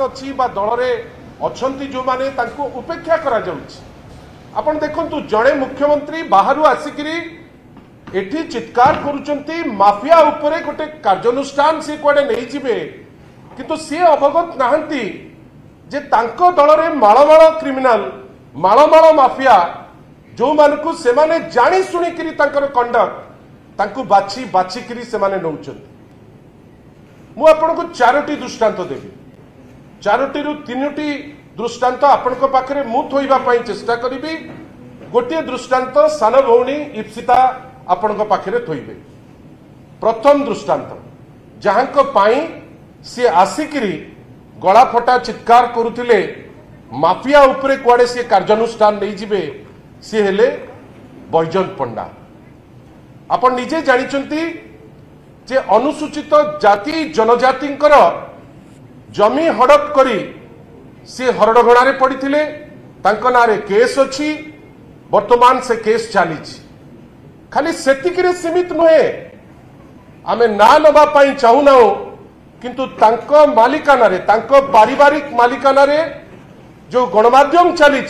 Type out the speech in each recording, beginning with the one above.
अच्छी दल में अच्छा जो मैंने उपेक्षा करा जाउछि। आपण देखंतु जड़े मुख्यमंत्री बाहर आसिकी एठी चित्कार करुचंती माफिया उपरे गोटे कार्यानुष्ठान सी कुआडे नहीं जिबे किंतु सी अवगत नाहंती जे तांको दल रे माळमाळ क्रिमिनल माळमाळ माफिया जो मानकु से माने जानी सुनी करी तांकर कंडक्ट तांकु बाछी बाछी करी से माने नउचंती। मु आपनको चारोटी दृष्टांत देबी, चारोटी रु तीनोटी दृष्टांत आपनको पाखरे मु थोइबा पई चेष्टा करिबी। गोटे दृष्टांत सान भौणी इप्सिता आपनको पाखरे थोइबे। प्रथम दृष्टांत जहांको पाई से आसिकिरी गला फटा चित्कार करुथिले माफिया उपरे कुआडे से कार्यानुष्ठान नहीं जिबे सी हेले बैजयंत पंडा। आपण निजे जानिचंती जे अनुसूचित जाति जनजाति जमी हड़प करी सी हरडघणारे पड़िथिले, तांको नारे केस अछि, वर्तमान से केस चली। खाली सेतिकिरे सीमित नुहे, आमे ना नबा पाई चाहूना किंतु तांको मालिकानारे तांको पारिवारिक मालिकानारे जो गणमाध्यम चली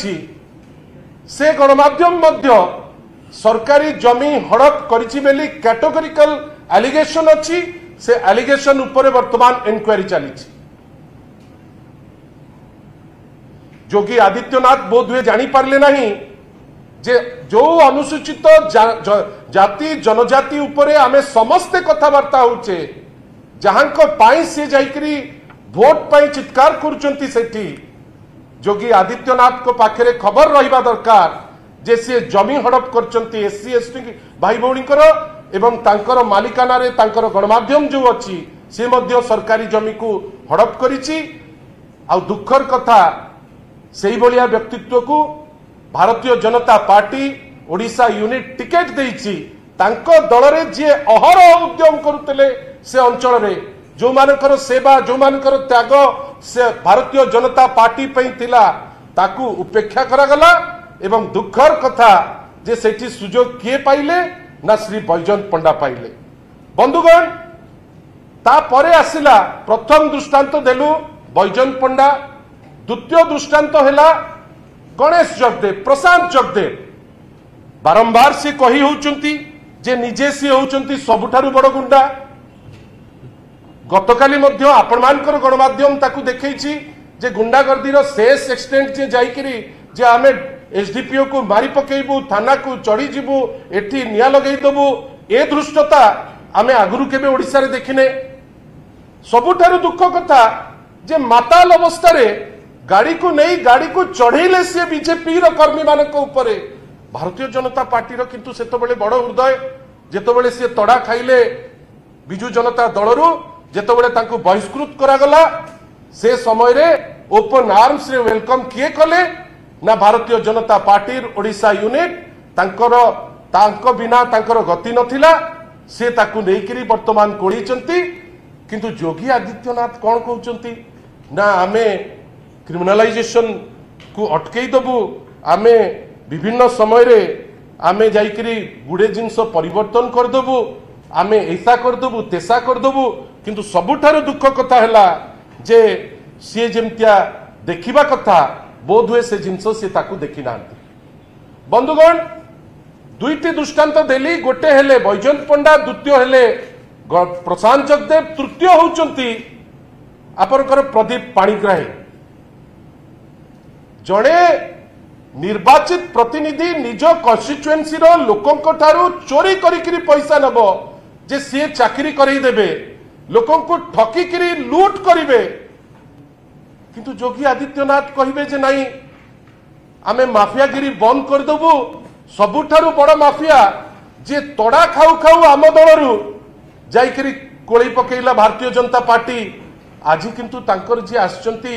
से गणमाध्यम मध्य सरकारी जमी हड़प करिछि बेली कैटेगोरिकल एलिगेशन अच्छी। से एलिगेशन उपरे वर्तमान इंक्वायरी चली। योगी आदित्यनाथ बोध हुए जानी पारले नहीं जे जो अनुसूचित जाति जनजाति उपरे आमे समस्ते कथबार्ता होचे जहांको पाई से जाइकरी वोट पाई चित्कार करुचंती सेठी योगी आदित्यनाथ को पाखरे खबर रहिबा दरकार जे से जमी हड़प करचंती एससी एसटी भाई भौणी एवं तांकर मालिकानारे तांकर गणमाध्यम जो अच्छी से मध्य सरकारी जमी को हड़प करिछि। आ दुखर कथा सेही भलिया व्यक्तित्व को Bharatiya Janata party Odisha unit ticket देइछि। तांको दल रे जे अहरह उद्यम करुतले से अंचल रे जो मानकर सेवा जो मानकर त्याग से भारतीय जनता पार्टी पई थिला ताकू उपेक्षा करागला। एवं दुखर कथा जे सेठी सुजोग किए पाइले ना श्री बैजयंत पंडा पाइले। बंधुगण ता परे आसिला प्रथम दृष्टांत देलु बैजयंत पंडा, द्वितीय दृष्टांत हैला गणेश जगदेव प्रशांत जगदेव। बारंबार से कही होउचंती जे निजे से होउचंती सबुठारु बड़ गुंडा। गतकाली मध्य आपण मानकर गणमाध्यम ताकू देखैछि जे गुंडागर्दीर शेष एक्सटेंट जे जाइकरी जे आमे एसडीपीओ को मारी पकेबू थाना को चढ़ी जीवु एठी निया लगई दबु ए धृष्टता आमे आगुरु केबे ओडिसा रे देखिने। सबुठारु दुख कथा जे माताल अवस्था रे गाड़ी को नहीं गाड़ी को चढ़ेले से बीजेपी रो कर्मी मानक उपरे भारतीय जनता पार्टी रो किंतु सेतबेले बड़ हृदय जेतबेले से तड़ा खाइले बिजू जनता दलरू जेतबेले तांको बहिष्कृत करागला से समय रे ओपन आर्म्स रे वेलकम किए कले ना भारतीय जनता पार्टी ओडिशा यूनिट तांको बिना तांकर गति नथिला से ताकू नेइकरी वर्तमान कोड़ीचंती। किंतु योगी आदित्यनाथ कौन कहउचंती ना आमे क्रिमिनलाइजेशन को अटकई दबु, आमे विभिन्न समय रे आमे जाइकरी गुडे जिनस परिवर्तन कर दबु, आमे ऐसा कर दबु तेसा कर दबु। किंतु सबुठारु दुख कथा हैला जे सी जेमतिया देखिबा कथा बोध हुए से जिनस से ताकू देखी नांती। बंधुगण दुईटी दृष्टांत देली, गोटे हेले बैजयंत पंडा, द्वितीय हेले प्रशांत जगदेव, तृतीय होउचंती आपनकर प्रदीप पाणिग्राही। जड़े निर्वाचित प्रतिनिधि निज कन्स्टिट्युएंसी रो लोकंक ठारू चोरी करिकरी पैसा नबो जे सी चाकरी करई देबे लोकं को ठकी करी लूट करिवे। किंतु योगी आदित्यनाथ कहिबे जे नहीं आमे माफियागिरी बंद कर देबु। सबुठारु बड़ माफिया जे तड़ा खाऊ खाऊ आम दलरू जाइकरी कोळी पकेइला भारतीय जनता पार्टी आज किंतु तांकर जे आछंती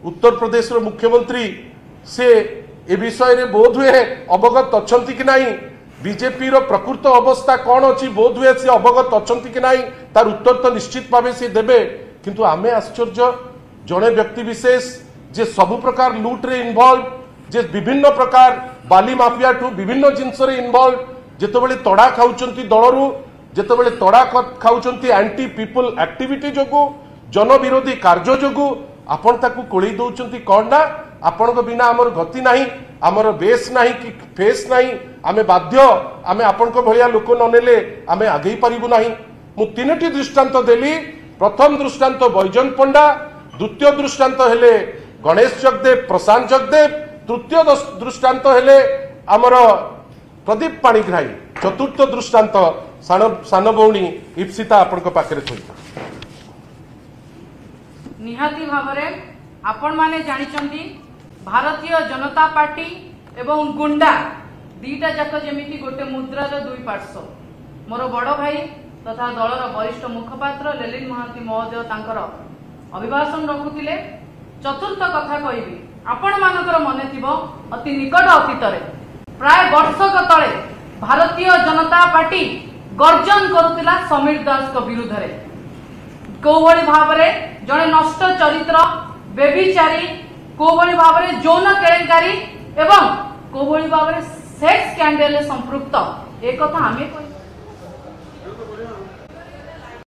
उत्तर प्रदेश रो मुख्यमंत्री से ए विषय रे बोध हुए अवगत अछंती कि नहीं, बीजेपी रो प्रकृत अवस्था कौन अच्छी बोध हुए से अवगत अछंती कि नहीं तार उत्तर तो निश्चित भाव से देबे। किंतु आमे आश्चर्य जड़े व्यक्ति विशेष जे सबु प्रकार लूट रे इन्वॉल्व जे विभिन्न प्रकार बाली माफिया ठू विभिन्न जिनस रे इन्वॉल्व जेतेबेले तड़ा खाउचंती दलरू जेतेबेले तड़ा खाउचंती एंटी पीपल एक्टिविटी जोगु जन विरोधी कार्य जोगु आपण ताकू कोळी दउचंती कोन ना आपण बिना आमर गति नाही आमर बेस नाही कि फेस नाही आमे बाध्य आमे आपण भलिया लोक न नेले आमे आगे पारिबु नाही मु तीनटी दृष्टांत देली प्रथम दृष्टांत बैजन पंडा द्वितीय दृष्टांत हेले गणेश जगदेव प्रशांत जगदेव तृतीय दृष्टांत हेले आमर प्रदीप पाणिग्राही चतुर्थ दृष्टांत सान भौणी इप्सिता आपण पाखे थी निहाती भावरे आपण माने जानिचंती भारतीय जनता पार्टी एवं गुंडा दीटा जाक जेमिति गोटे मुद्रार दुई पार्श्व मोर बड़ भाई तथा दलर वरिष्ठ मुखपात्र लेलिन महांती महोदय तांकर अभिभाषण रखुतिले चतुर्थ कथा कहबी आपण मानकर मने थिबो अति निकट अतीतरे प्राय वर्षक तले भारतीय जनता पार्टी गर्जन करुतिला समीर दास को विरुद्ध रे कोभली भावरे जड़े नष्ट चरित्र बेबिचारी कोभली भावरे यौन केलेंकारी एवं कोभली भावरे सेक्स स्कैंडल संपृक्त एक कथा आमे